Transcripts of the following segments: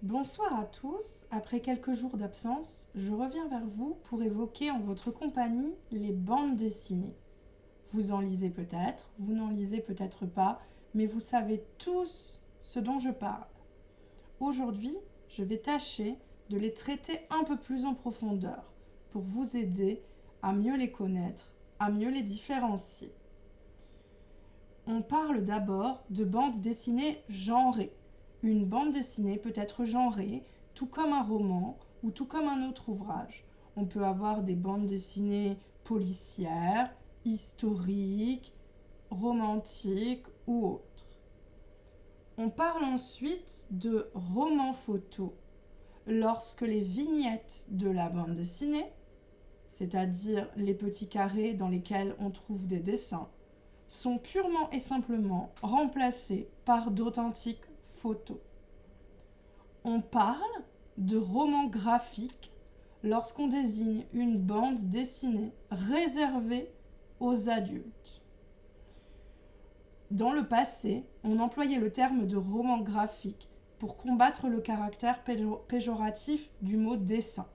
Bonsoir à tous, après quelques jours d'absence, je reviens vers vous pour évoquer en votre compagnie les bandes dessinées. Vous en lisez peut-être, vous n'en lisez peut-être pas, mais vous savez tous ce dont je parle. Aujourd'hui, je vais tâcher de les traiter un peu plus en profondeur pour vous aider à mieux les connaître, à mieux les différencier. On parle d'abord de bandes dessinées genrées. Une bande dessinée peut être genrée, tout comme un roman ou tout comme un autre ouvrage. On peut avoir des bandes dessinées policières, historiques, romantiques ou autres. On parle ensuite de romans photo, lorsque les vignettes de la bande dessinée, c'est-à-dire les petits carrés dans lesquels on trouve des dessins, sont purement et simplement remplacés par d'authentiques photos. On parle de roman graphique lorsqu'on désigne une bande dessinée réservée aux adultes. Dans le passé, on employait le terme de roman graphique pour combattre le caractère péjoratif du mot dessin.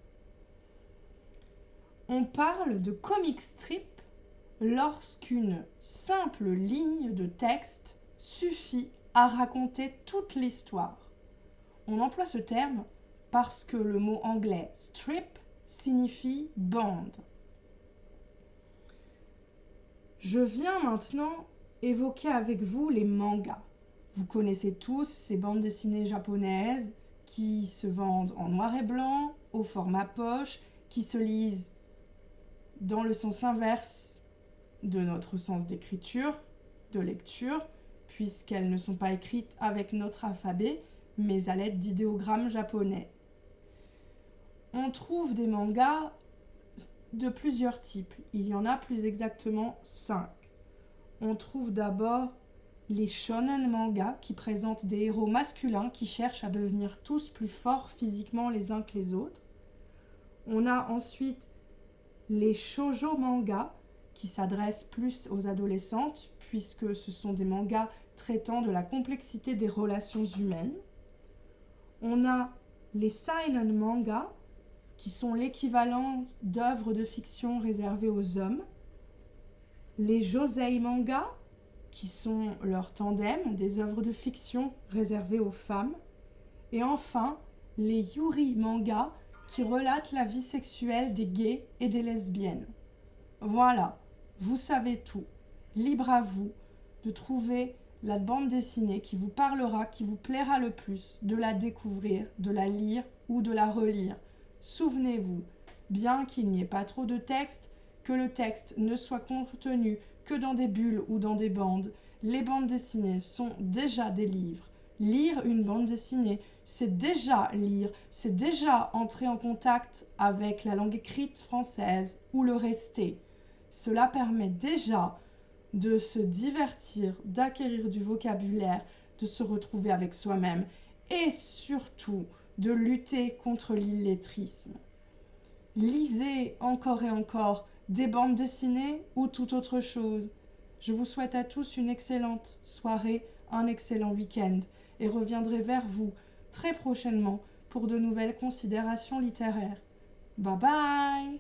On parle de comic strip lorsqu'une simple ligne de texte suffit à raconter toute l'histoire. On emploie ce terme parce que le mot anglais strip signifie bande. Je viens maintenant évoquer avec vous les mangas. Vous connaissez tous ces bandes dessinées japonaises qui se vendent en noir et blanc, au format poche, qui se lisent dans le sens inverse de notre sens d'écriture, de lecture, puisqu'elles ne sont pas écrites avec notre alphabet, mais à l'aide d'idéogrammes japonais. On trouve des mangas de plusieurs types. Il y en a plus exactement 5. On trouve d'abord les shonen mangas qui présentent des héros masculins qui cherchent à devenir tous plus forts physiquement les uns que les autres. On a ensuite les shoujo mangas qui s'adressent plus aux adolescentes puisque ce sont des mangas traitant de la complexité des relations humaines. On a les seinen mangas qui sont l'équivalent d'œuvres de fiction réservées aux hommes. Les josei mangas qui sont leur tandem des œuvres de fiction réservées aux femmes. Et enfin, les yuri mangas qui relatent la vie sexuelle des gays et des lesbiennes. Voilà, vous savez tout. Libre à vous de trouver la bande dessinée qui vous parlera, qui vous plaira le plus, de la découvrir, de la lire ou de la relire. Souvenez-vous, bien qu'il n'y ait pas trop de texte, que le texte ne soit contenu que dans des bulles ou dans des bandes, les bandes dessinées sont déjà des livres. Lire une bande dessinée, c'est déjà lire, c'est déjà entrer en contact avec la langue écrite française ou le rester. Cela permet déjà de se divertir, d'acquérir du vocabulaire, de se retrouver avec soi-même et surtout de lutter contre l'illettrisme. Lisez encore et encore des bandes dessinées ou toute autre chose. Je vous souhaite à tous une excellente soirée, un excellent week-end et reviendrai vers vous très prochainement pour de nouvelles considérations littéraires. Bye bye!